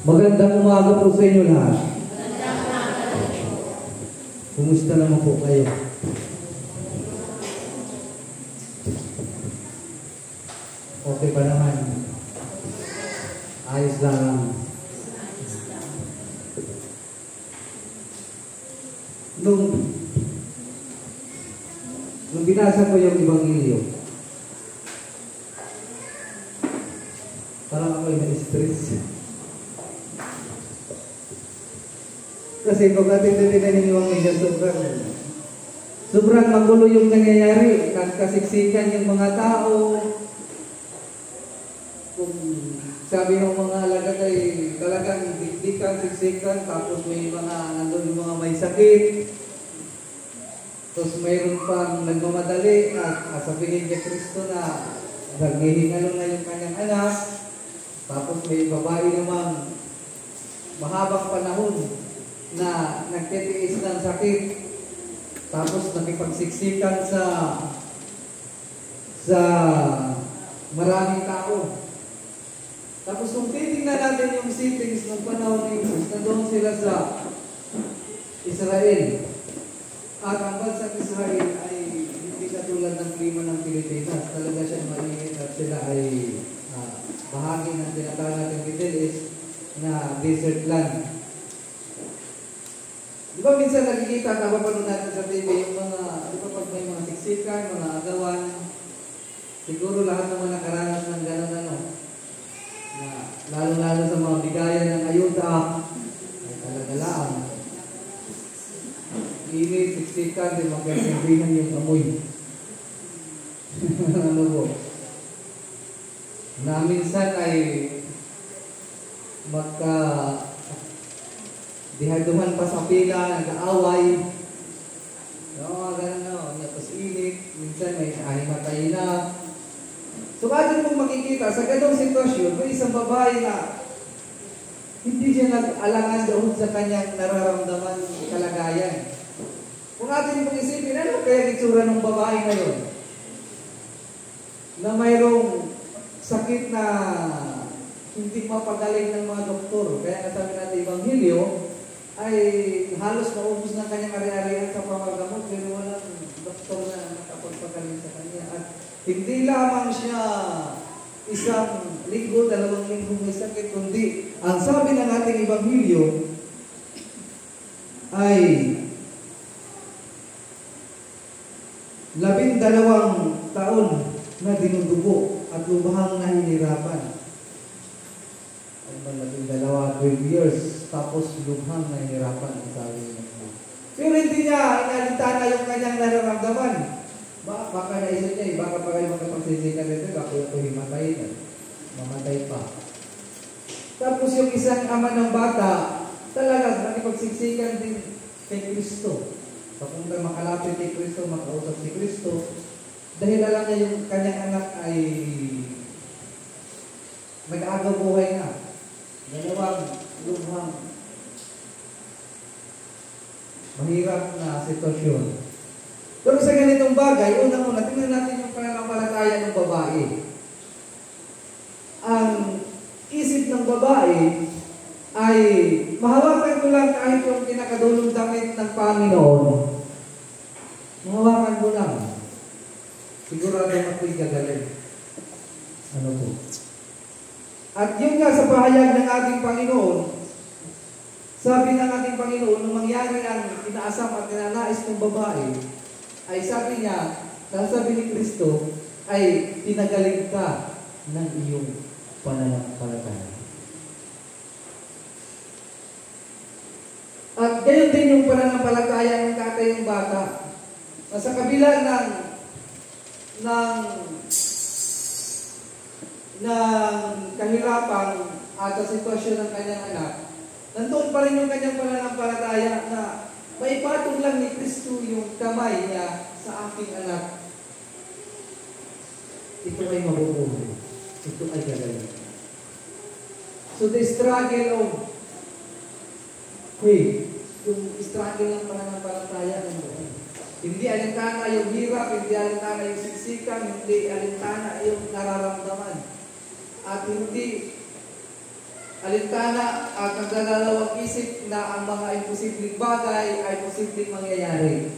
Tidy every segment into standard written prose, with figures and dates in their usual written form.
Magandang umaga po sa inyo lahat. Kumusta naman po kayo? Okay pa naman. Ayos lang. Nung binasa ko yung Ebanghelyo, parang ako'y na-stress. Kasi kung ating titinan yung Ebanghelyo, sobrang magulo yung nangyayari. Kasiksikan yung mga tao. Kung sabi ng mga alagad ay talagang dikdikan, siksikan, tapos may mga nandun yung mga may sakit. Tapos mayroon pang nagmamadali at sabihin kay Kristo na naghihingalo na yung kanyang anak. Tapos may babae namang mahabang panahon na nagtitiis ng sakit. Tapos nakipagsiksikan sa maraming tao. Tapos kung titingnan natin yung settings ng panahon ni Jesus, nandoon sila sa Israel. At ang bansang Israel ay hindi katulad ng klima ng Pilipinas. Talaga siya mainit at sila ay bahagi ng tinatawag natin Middle East na desert land. Di ba minsan nakikita, napapanood natin sa TV yung mga, di ba pag may mga siksikan, mga agawan, siguro lahat naman nakaranas ng gano'n na lalo-lalo sa mga bigayan ng ayuda, ay talaga lang. Init, siksikan, di magkasindihan yung amoy. Ano po? Na minsan ay dihaduhan pa sa pila, nag-aaway. Gano'n. Tapos init, minsan may ahimatay na. So, atin mong makikita, sa ganong sitwasyon, may isang babae na hindi siya nag-alangan doon sa kanyang nararamdaman kalagayan. Kung atin mong isipin, ano kaya itsura ng babae ngayon? Na mayroong sakit na hindi mapagaling ng mga doktor. Kaya nasabi natin, Ebanghelyo, ay halos maubos ng kanyang ari-arian sa pamagamot, pero walang doktor na nakapagpagaling sa kanya. At hindi lamang siya isang linggo, 2 linggo may sakit, kundi ang sabi ng ating Ebanghelyo ay 12 taon na dinudugo at lubhang nahihirapan. 12 years, tapos lubhang nahihirapan ang sabi niya. Pero hindi niya inalintana yung kanyang nararamdaman. Baka naisip niya, baka pa kayo magkapagsisikan nito, baka ito himatayin. Mamatay pa. Tapos yung isang ama ng bata, talagang nakipagsiksikan din kay Kristo. Papunta makalapit kay Kristo, makausap si Kristo, dahil alam niya yung kanyang anak ay mag-agaw buhay na. 2 lubhang mahirap na sitwasyon. Pero sa ganitong bagay, unang-una, tingnan natin yung pananampalataya ng babae. Ang isip ng babae ay mahawakan ko lang kahit yung pinakadulong damit ng Panginoon. Mahawakan ko lang. Sigurado ako'y gagaling. Ano po? At yun nga sa pahayag ng ating Panginoon, sabi ng ating Panginoon, nung mangyari ang inaasam at ninanais ng babae, ay sabi niya, sabi ni Kristo, ay pinagaling ka ng iyong pananampalataya. At gayon din yung pananampalataya ng tatay ng bata. Sa kabila ng kahirapan at sa sitwasyon ng kanyang anak, nandoon pa rin yung kanyang pananampalataya na maipatong lang ni Kristo yung kamay niya sa aking anak. Ito ay mabubuhay. Ito ay gagaling. So the struggle of faith, yung struggle ng pananampalataya ng buhay. Hindi alintana yung hirap, hindi alintana yung siksikan, hindi alintana yung nararamdaman. At hindi alintana at nagdadalawang isip na ang mga imposibleng bagay ay posibleng mangyayari.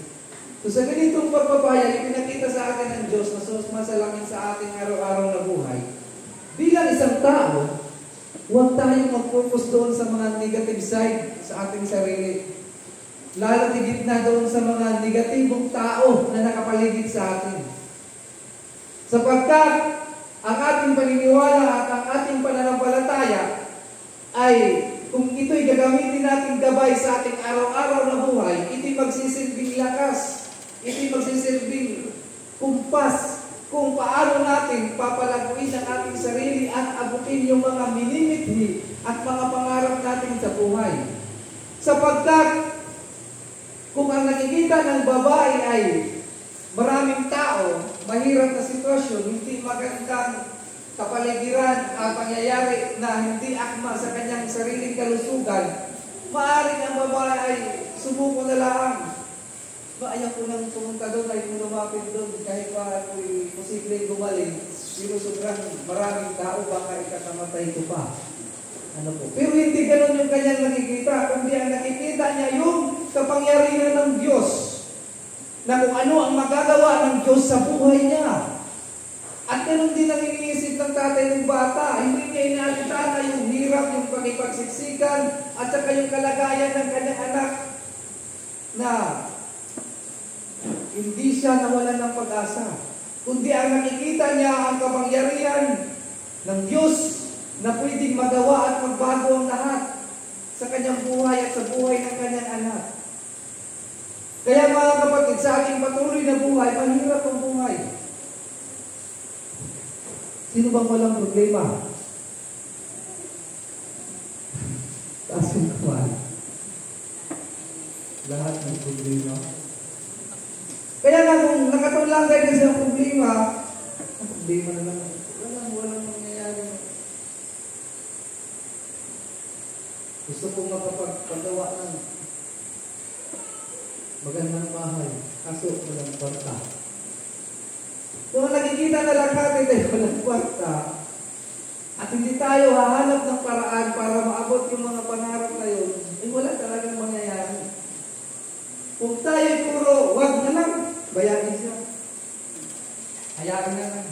So sa ganitong pagpapahayag, ipinakita sa atin ng Diyos na sumasalamin sa ating araw-araw na buhay. Bilang isang tao, huwag tayong mag-focus doon sa mga negative side sa ating sarili. Lalo tigit na doon sa mga negatibong tao na nakapaligid sa atin. Sapagkat ang ating paniniwala at ang ating pananampalataya ay kung ito'y gagamitin natin gabay sa ating araw-araw na buhay, ito'y magsisilbing lakas, ito'y magsisilbing kumpas kung paano natin papalaguin ang ating sarili at abutin yung mga minimithi at mga pangarap natin sa buhay. Sapagkat kung ang nakikita ng babae ay maraming tao, mahirap na sitwasyon, hindi magandang kapaligiran ang pangyayari na hindi akma sa kanyang sariling kalusugan, maaaring ang babae ay sumuko na lang. Ayaw ko nang pumunta doon, ayaw ko lumapit doon, kahit pa ako'y posibleng gumaling, pero sobrang maraming tao, baka ikakamatay ko pa. Ano po? Pero hindi ganun yung kanyang nakikita, kundi ang nakikita niya yung kapangyarihan ng Diyos, na kung ano ang magagawa ng Diyos sa buhay niya. At ganun din ang iniisip ng tatay ng bata. Hindi niya inaalintana yung hirap, yung pagipagsiksikan, at saka yung kalagayan ng kanyang anak na hindi siya nawalan ng pag-asa. Kundi ang nakikita niya ang kapangyarihan ng Diyos na pwedeng magawa at magbago ang lahat sa kanyang buhay at sa buhay ng kanyang anak. Kaya mga kapatid, sa ating patuloy na buhay, mahirap ang buhay. Sino bang walang problema? Taas yung kamay. Lahat ng problema. Kaya nga kung nakatulang kayo na sa problema, ang problema na lang. Walang mangyayari. Gusto kong makapagpagawa ng magandang bahay, kaso walang kwarta. Kung nakikita na lang natin ay walang kwarta, at hindi tayo hahanap ng paraan para maabot yung mga pangarap na yun, ay wala talagang mangyayari. Kung tayo puro, wag na lang, bayarin siya. Hayaan na lang.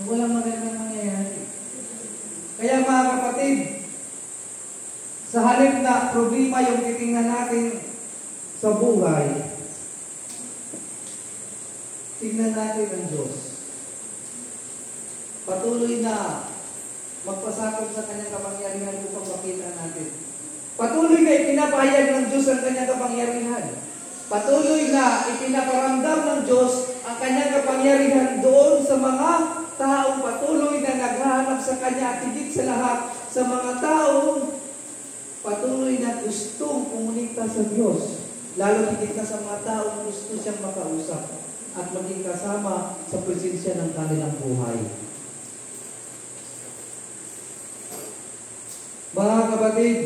Walang magandang mangyayari. Kaya mga kapatid, sa halip na problema yung titingnan natin sa buhay, tingnan natin ang Diyos. Patuloy na magpasakop sa kanyang kapangyarihan upang makita natin. Patuloy na ipinapahayag ng Diyos ang kanyang kapangyarihan. Patuloy na ipinaparamdam ng Diyos ang kanyang kapangyarihan doon sa mga taong patuloy na naghahanap sa kanya at higit sa lahat sa mga taong patuloy na gustong kumunita sa Diyos. Lalo higit na sa mga taong gusto siyang makausap at maging kasama sa presensya ng kanilang buhay. Mga kapatid,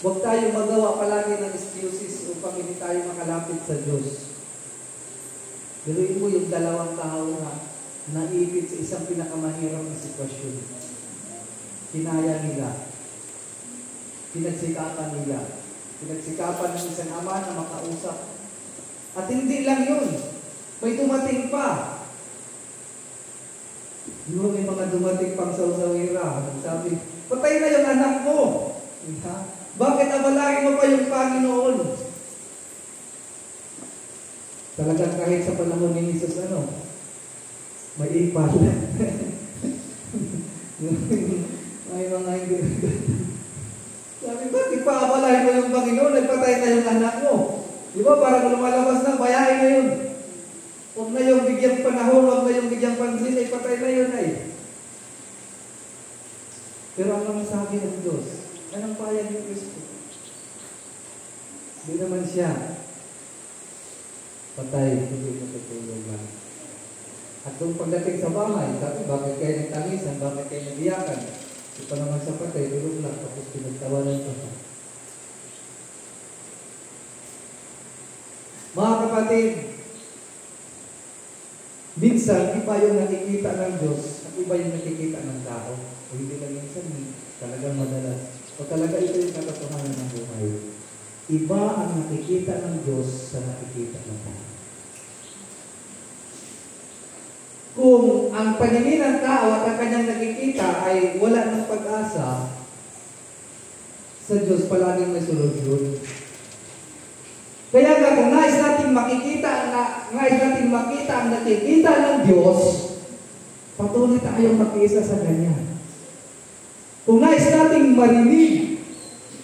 huwag tayo magawa palagi ng excuses upang hindi tayo makalapit sa Diyos. Biruin mo yung dalawang tao na naipit sa isang pinakamahirap na sitwasyon. Kinaya nila. Pinagsikapan nila. Pinagsikapan ng isang ama na makausap. At hindi lang yun. May dumating pa. Yun, may mga dumating pang sausawira. Sabi, patay na yung anak mo. Bakit abalain mo pa yung Panginoon? Talagang kahit sa panahon ni Jesus, may ipal. May mga hindi. Sabi, bakit pa abalain mo yung Panginoon? Nagpatay na yung anak mo. Di ba, parang lumalabas na, bayahin na yun. Huwag na yung bigyang panahon, huwag na yung bigyang pansin, ay patay na yun ay. Pero ang mga sabi ng Diyos, anong payag ni Kristo? Hindi naman siya patay, hindi matutulog lang. At kung pagdating sa bahay, sabi, bakit kayo nagtangisan, bakit kayo nagiyakan? Hindi pa naman sa patay, tulog lang, tapos pinagtawanan pa siya. Mga kapatid, minsan, iba yung nakikita ng Diyos at iba yung nakikita ng tao. ng madalas. O talaga ito yung katotohanan ng buhay. Iba ang nakikita ng Diyos sa nakikita ng tao. Kung ang paningin ng tao at ang kanyang nakikita ay wala ng pag-asa, sa Diyos palaging may solusyon. Kaya nga kung nais natin makita ang nakikita ng Diyos, patuloy tayong makiisa sa Kanya. Kung nais nating marinig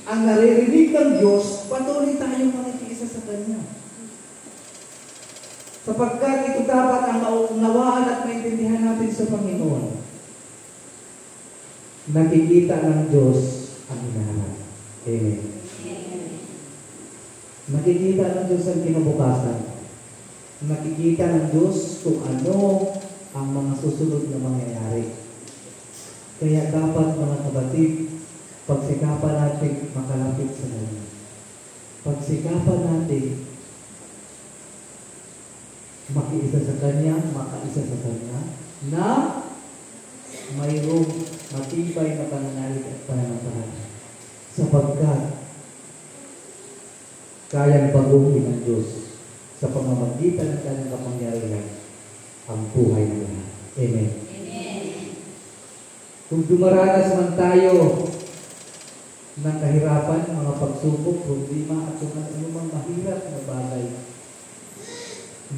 ang naririnig ng Diyos, patuloy tayong makikiisa sa Kanya. Sapagkat ito dapat ang maunawaan at maintindihan natin sa Panginoon. Nakikita ng Diyos ang hinahanap. Amen. Nakikita ng Diyos ang kinabukasan. Nakikita ng Diyos kung ano ang mga susunod na mangyayari. Kaya dapat mga kapatid, pagsikapan natin makalapit sa Kanya. Pagsikapan natin makiisa sa Kanya, makaisa sa Kanya, na mayroong matibay na pananalig at pananampalataya. Sapagkat kayang baguhin ng Diyos sa pamamagitan ng Kanyang kapangyarihan ang buhay ng lahat. Amen. Amen. Kung dumaranas man tayo ng kahirapan, mga pagsubok, problema at kung anumang mahirap na bagay,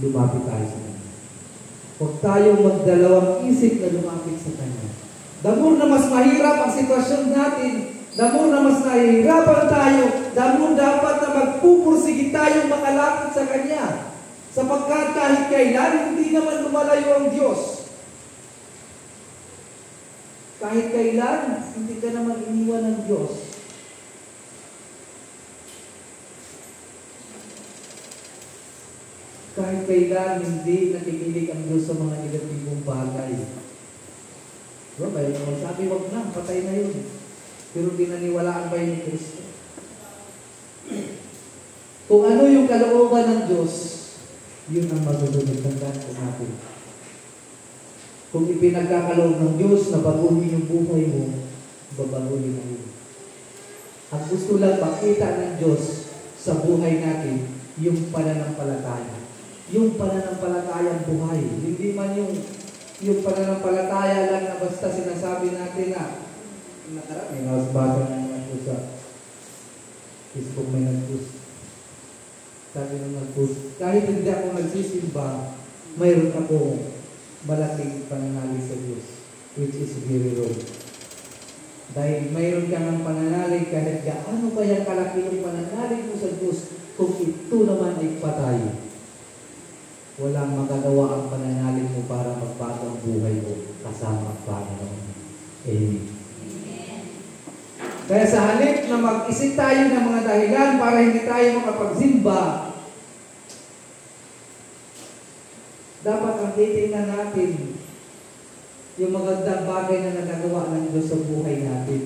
lumapit tayo sa Kanya. Huwag tayong magdalawang isip na lumapit sa Kanya. The more na mas mahirap ang sitwasyon natin, the more na mas nahihirapan tayo, the more dapat na magpupursige tayong makalapit sa Kanya. Sapagkat kahit kailan, hindi naman lumalayo ang Diyos. Kahit kailan, hindi ka naman iniwan ng Diyos. Kahit kailan, hindi nakikinig ang Diyos sa mga negatibong bagay. Diba? May sabi, wag na, patay na yun. Pero dinaniwalaan ba yun ni Kristo? Kung ano yung kalooban ng Diyos, yun ang masusunod ng ganito natin. Kung ipinagkakaloob ng Diyos na baguhin yung buhay mo, babaguhin mo. Ang gusto lang makita ng Diyos sa buhay natin, yung pananampalataya. Yung pananampalatayang buhay. Hindi man yung pananampalataya lang na basta sinasabi natin na nakarap, may nasbasa na naman po sa Facebook, may nag-post. Sabi nung nag-post, kahit hindi ako nagsisimba, mayroon ako malaking pananalig sa Diyos, which is very wrong. Dahil mayroon ka ng pananalig kahit gaano kaya kalaki yung pananalig mo sa Diyos, kung ito naman ay patay, walang magagawa ang pananalig mo para magbago ang buhay mo kasama ang Panginoon. Amen. Kaya sa halip na mag-isip tayo ng mga dahilan para hindi tayo makapagsimba, dapat ang titingnan natin yung magandang bagay na nagagawa ng Diyos sa buhay natin.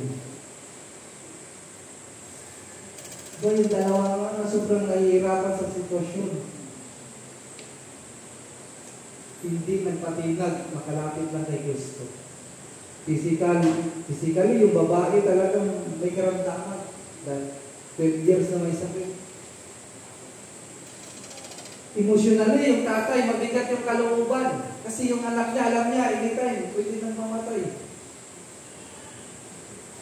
So, yung dalawa na sobrang nahihirapan sa sitwasyon. Hindi nagpatinag, makalapit lang kay Kristo. Physically, yung babae talagang may karamdaman. Dahil 12 years na may sakit. Emotionally, yung tatay, mabigat yung kalooban. Kasi yung anak niya, alam niya, anytime, pwede nang mamatay.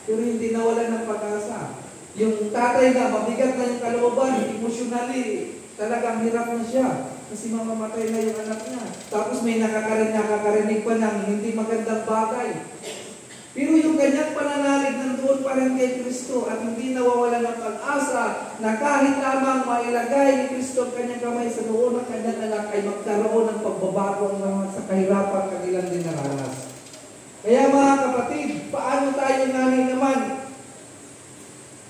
Pero hindi nawalan ng pag-asa. Yung tatay na, mabigat na yung kalooban, emotionally, talagang hirap na siya. Kasi mamamatay na yung anak niya. Tapos may nakakarinig pa ng hindi magandang bagay. Pero yung kanyang pananalig nandoon pa rin kay Kristo at hindi nawawala ng pag-asa na kahit lamang mailagay ni Kristo ang kanyang kamay sa noon ng kanyang anak ay magkaroon ng pagbabago sa kahirapan kanilang dinaranas. Kaya mga kapatid, paano tayo namin naman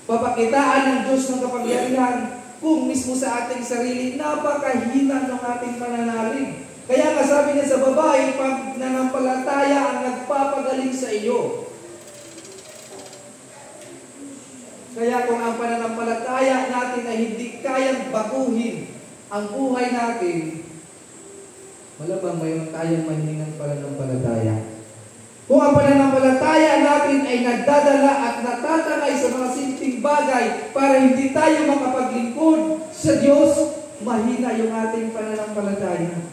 papakitaan ng Diyos ng kapangyarihan kung mismo sa ating sarili, napakahina ng ating pananalig. Kaya nga sabi niya sa babae, pag nanampalataya ang nagpapagaling sa iyo. Kaya kung ang pananampalataya natin ay hindi kayang baguhin ang buhay natin, malabang mayroon tayong mahihingang pananampalataya. Kung ang pananampalataya natin ay nagdadala at bagay para hindi tayo makapaglingkod sa Diyos, mahina yung ating pananampalataya.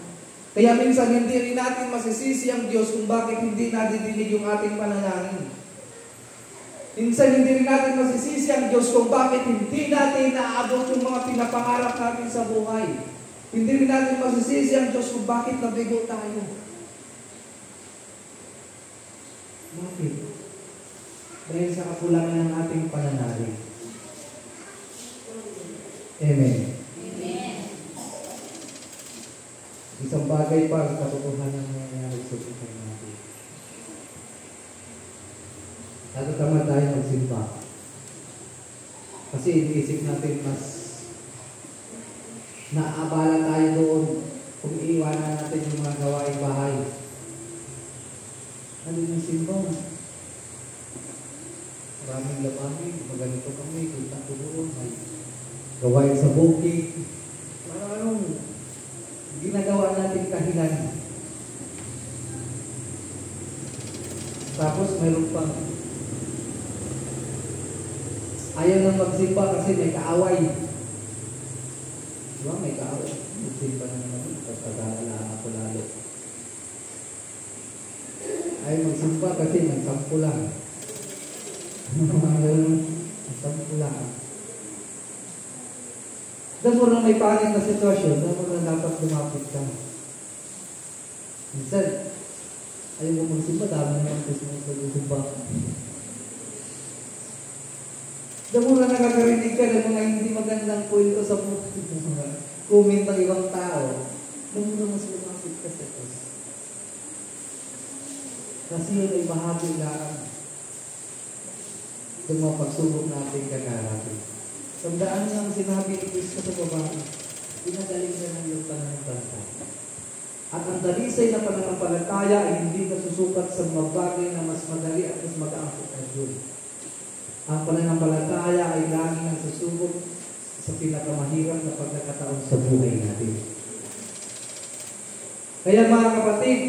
Kaya minsan hindi rin natin masisisi ang Diyos kung bakit hindi nadidinig yung ating panalangin. Minsan hindi rin natin masisisi ang Diyos kung bakit hindi natin naaabot yung mga pinapangarap natin sa buhay. Hindi rin natin masisisi ang Diyos kung bakit nabigo tayo. Bakit? Dahil sa kakulangan ng ating pananalig. Amen. Amen. Isang bagay pa sa katotohanan ng nangyayari sa buhay natin. Natatamad tayo magsimba. Kasi iniisip natin mas naabala tayo doon kung iiwanan natin yung mga gawaing bahay. Ano yung simba? Maraming labahin, maganito kami, kita ko doon, may gawain sa bukid. Anong ginagawa natin kahilan. Tapos mayroon pang ayaw nang magsimba kasi may kaaway. Diba? May kaaway. Magsimba na naman. Pagkagalaan ako lalo. Ayaw magsimba kasi nagsampo lang. Nagsampo lang. Damo na may pangit na sitwasyon, damo na dapat lumapit ka. Minsan, ayaw mo magsimba, dami naman kasi mo sa lumba. Damo na nakakarinig ka ng mga hindi magandang kwento sa comment ng ibang tao, damo na mas lumapit ka sa Diyos. Kasi yun ay bahagi lang ng mga pagsubok natin kakarapin. Tandaan niyo ang sinabi ni Kristo sa babae, pinagaling niya ng iyong pananampalataya. At ang dalisay na pananampalataya ay hindi nasusukat sa mga bagay na mas madali at mas mag-aakot na Diyos. Ang pananampalataya ay laging ang susubok sa pinakamahirap na pagkakataon sa buhay natin. Kaya mga kapatid,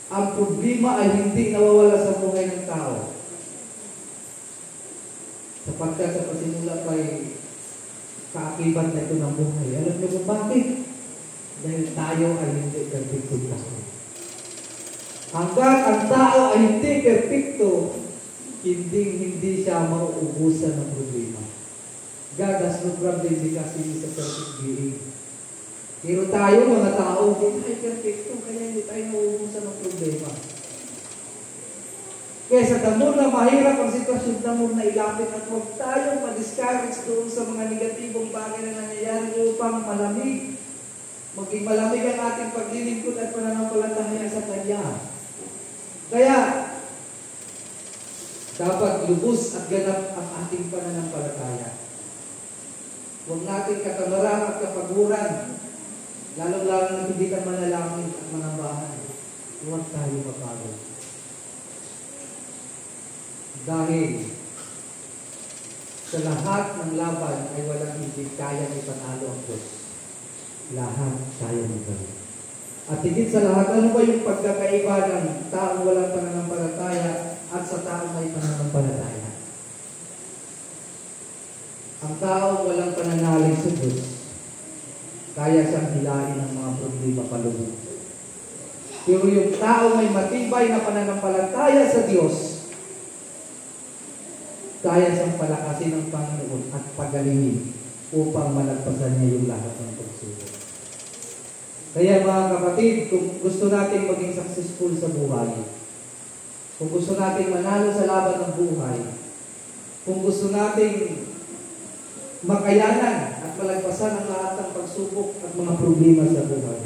ang problema ay hindi nawawala sa buhay ng tao. Sapagkat sa pasimula ay kaakibat na ito ng buhay. Alam niyo kung bakit? Dahil tayo ay hindi perfecto tao. Hanggat ang tao ay hindi perfecto, hindi siya mauubusan ng problema. God has no problem because He is a perfect being. Pero tayo mga tao, hindi tayo perfecto, kaya hindi tayo mauubusan ng problema. Kaya sa damor na mahirap ang sitwasyon, damor na ilapit at huwag tayong ma-discourage doon sa mga negatibong bagay na nangyayari upang malamig. Maging malamig ang ating paglilingkod at pananampalataya sa Kanya. Kaya, dapat lubos at ganap ang ating pananampalataya. Huwag natin katamaran at kapaguran, lalong-lalo na hindi ka manalangin at manambahan. Huwag tayo mapagod. Dahil sa lahat ng laban ay walang hindi kayang ipanalo ang Diyos. Lahat kaya nito. At higit sa lahat, ano ba yung pagkakaiba ng taong walang pananampalataya at sa taong may pananampalataya? Ang taong walang pananalig sa Diyos, kaya siyang hilahin ng mga problema palubog. Pero yung taong may matibay na pananampalataya sa Diyos, kaya siyang palakasin ng Panginoon at pagalingin upang malagpasan niya yung lahat ng pagsubok. Kaya mga kapatid, kung gusto natin maging successful sa buhay, kung gusto natin manalo sa laban ng buhay, kung gusto natin makayanan at malagpasan ang lahat ng pagsubok at mga problema sa buhay,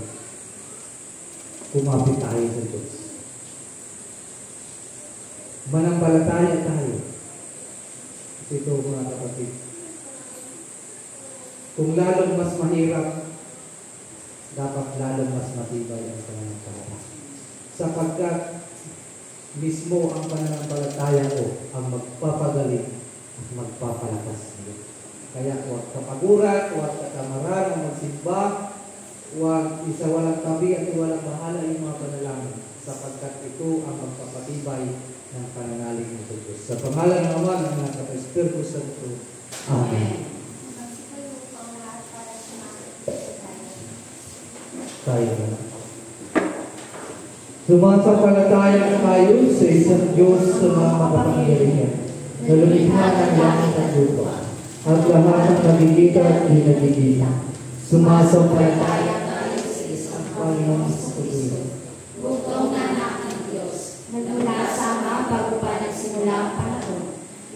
kumapit tayo sa Diyos. Manampalataya tayo. Ito mga kapatid. Kung lalong mas mahirap, dapat lalong mas matibay ang pananampalataya. Sapagkat mismo ang pananampalataya ko ang magpapagaling at magpapalakas nito. Kaya huwag kapaguran, huwag katamaran ang magsimba, huwag isa walang tabi at walang bahala yung mga panalangin. sapagkat ito ang magpapatibay ng pananalig ng Diyos. Sa pangalan ng Ama, ng Anak at Espiritu Santo. Amen. Tayo na. Sumasampalataya tayo sa isang Diyos sa mga makapangyarihan, na lumikha ng langit at lupa, at lahat ng nagigita at di nagigita. Sumasampalataya tayo sa isang Panginoong Patuloy. Bugtong na anak ng Diyos, nagmula sa Ama bago pa nagsimula ang panahon.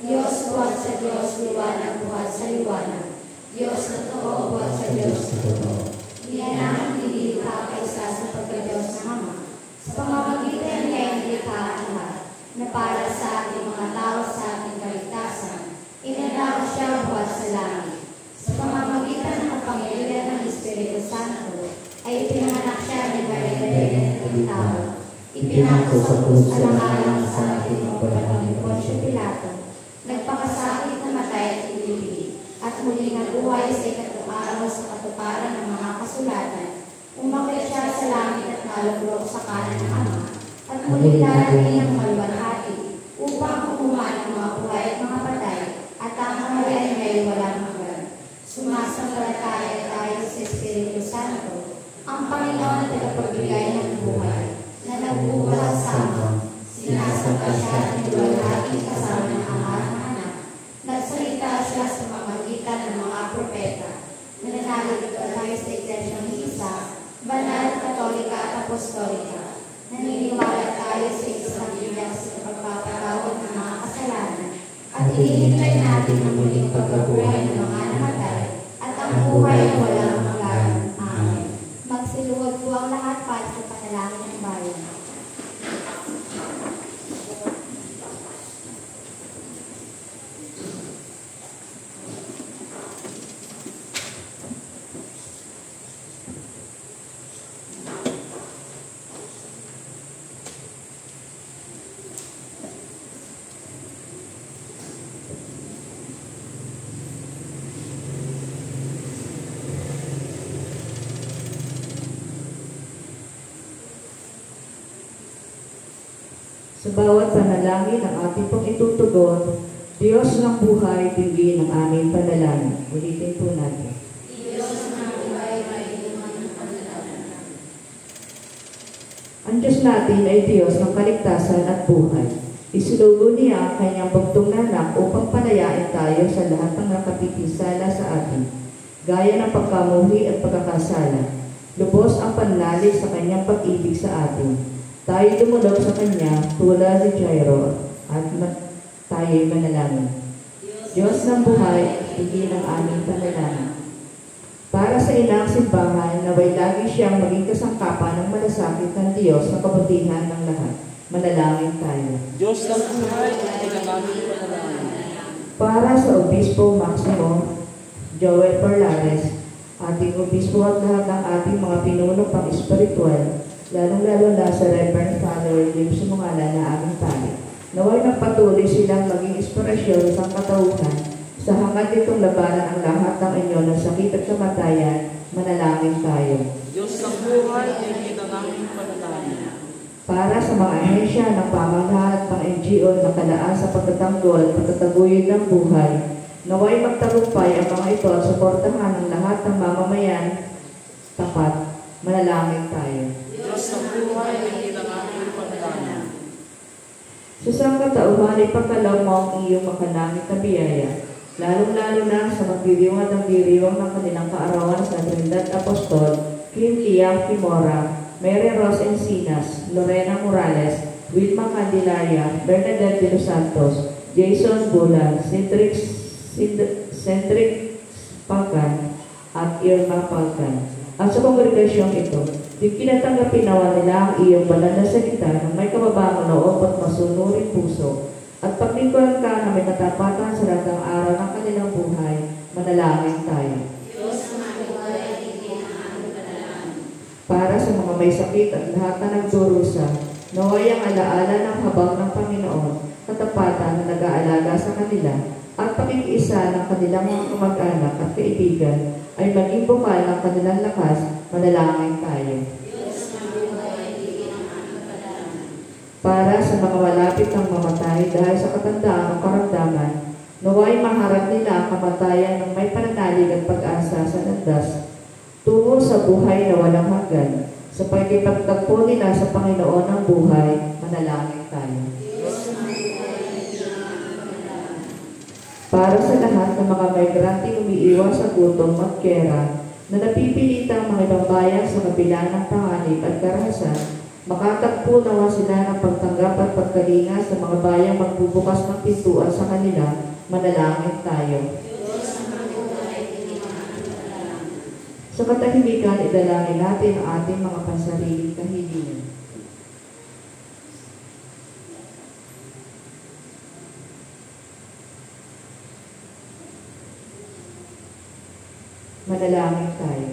Diyos, buhat sa Diyos, liwanag, buhat sa liwanag. Diyos na totoo, buhat sa Diyos na totoo. Iyan ang nililita kaysa sa pagka-Diyos ng Ama. Sa pamamagitan niya ang nilikha ang lahat, na para sa ating mga tao sa ating kaligtasan, inanao siya buhat sa langit. Sa pamamagitan ng kapangyarihan ng Espiritu Santo, ay ipinanganak siya ng Maria ng tao. Ipinako sa krus alang-alang sa ating mga panahon ni Poncio Pilato. Nagpakasakit na matay at ilibig, at muli nabuhay sa ikatlong araw sa katuparan ng mga kasulatan. Umakyat siya sa langit at nalulog sa kanan ng Ama, at muli darating ang maluwalhati upang kumuha ng mga buhay at mga patay, at ang kamalayan ay walang hanggan. Sumasampalataya tayo sa Espiritu Santo, ang Panginoon na tagapagbigay ng buhay, na nagbubuhat sa Ama. Sinasamba siya ng luwalhati kasama ng Ama at ng Anak. Nagsalita siya sa pamamagitan ng mga propeta. Nananalig tayo sa Iglesia ng Isa, Banal, Katolika at Apostolika. Naniniwala tayo sa isang Biblia sa pagpapatawad ng mga kasalanan, at inihintay natin ang muling pagkabuhay ng mga namatay at ang buhay na walang hanggan. Amen. Magsiluwag po ang lahat para sa panalangin ng bayan. Sa bawat panalangin ang ating pong itutugon, Diyos ng buhay, tingin ang aming panalangin. Ulitin po natin. Diyos ng buhay, maiiwan ng panalangin. Ang Diyos natin ay Diyos ng kaligtasan at buhay. Isinugo niya ang kanyang bugtong na anak upang palayain tayo sa lahat ng nakapipinsala sa atin, gaya ng pagkamuhi at pagkakasala. Lubos ang panlalig sa kanyang pag-ibig sa atin. Tayo dumulog sa Kanya tulad ni Jairo at tayo'y manalangin. Diyos ng buhay, tingin ang aming panalangin. Para sa inang simbahan, naway lagi siyang maging kasangkapan ng malasakit ng Diyos sa kabutihan ng lahat. Manalangin tayo. Diyos ng buhay, tingin ang aming panalangin. Para sa Obispo Maximo Joel Perlares, ating Obispo at lahat ng ating mga pinuno pang-espiritual, lalong-lalo na sa Reverend Father James Mungala na aming pari. Naway nagpatuloy silang maging inspirasyon sa katauhan sa hangad nitong labanan ang lahat ng inyo ng sakit at kamatayan. Manalangin tayo. Diyos ng buhay, tingin ang aming panalangin. Para sa mga ahensya ng pamahalaan at mga NGO na kalaan sa pagtatanggol at pagtataguyod ng buhay, naway magtagumpay ang mga ito at suportahan ng lahat ng mamamayan tapat. Manalangin tayo. Diyos ng buhay, tingin ang aming panalangin. Sa sangkatauhan ay pagkalaw mo ang iyong makalangit na biyaya, lalong-lalo na sa magdiriwang at nagdiriwang ng kanilang kaarawan sa Trinidad Apostol, Kim Tia Kimora, Mary Rose Encinas, Lorena Morales, Wilma Candelaria, Bernadette de los Santos, Jason Bulan, Centric Pagan, at Irma Pagan. At sa kongregasyong ito, di kinatanggapin nawa nila ang iyong banal na salita ng may kababangon loob at masunuring puso, at paglingkuran ka na may katapatan sa lahat ng araw ng kanilang buhay. Manalangin tayo. Diyos ng buhay, tingin ang aming panalangin. Para sa mga may sakit at lahat na nagdurusa, naway ang alaala ng habang ng Panginoon, katapatan na nag-aalaga sa kanila, at pakikiisa ng kanilang mga kamag-anak at kaibigan ay maging bukal ng kanilang lakas. Manalangin tayo. Diyos ng buhay, tingin ang aming panalangin. Para sa mga malapit ng mamatay dahil sa katandaan o karamdaman, naway maharap nila ang kamatayan ng may pananalig at pag-asa sa landas tungo sa buhay na walang hanggan. Sa pagkipagtagpo nila sa Panginoon ng buhay, manalangin tayo. Para sa lahat ng mga migranteng umiiwas sa gutom at gera na napipilitang mga ibang bayan sa kabila ng panganib at karahasan, makatagpo nawa sila ng pagtanggap at pagkalinga sa mga bayang magbubukas ng pintuan sa kanila, manalangin tayo. Sa katahimikan, idalangin natin ang ating mga pansariling kahilingan. Manalangin tayo.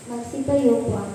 Magsitayo po ang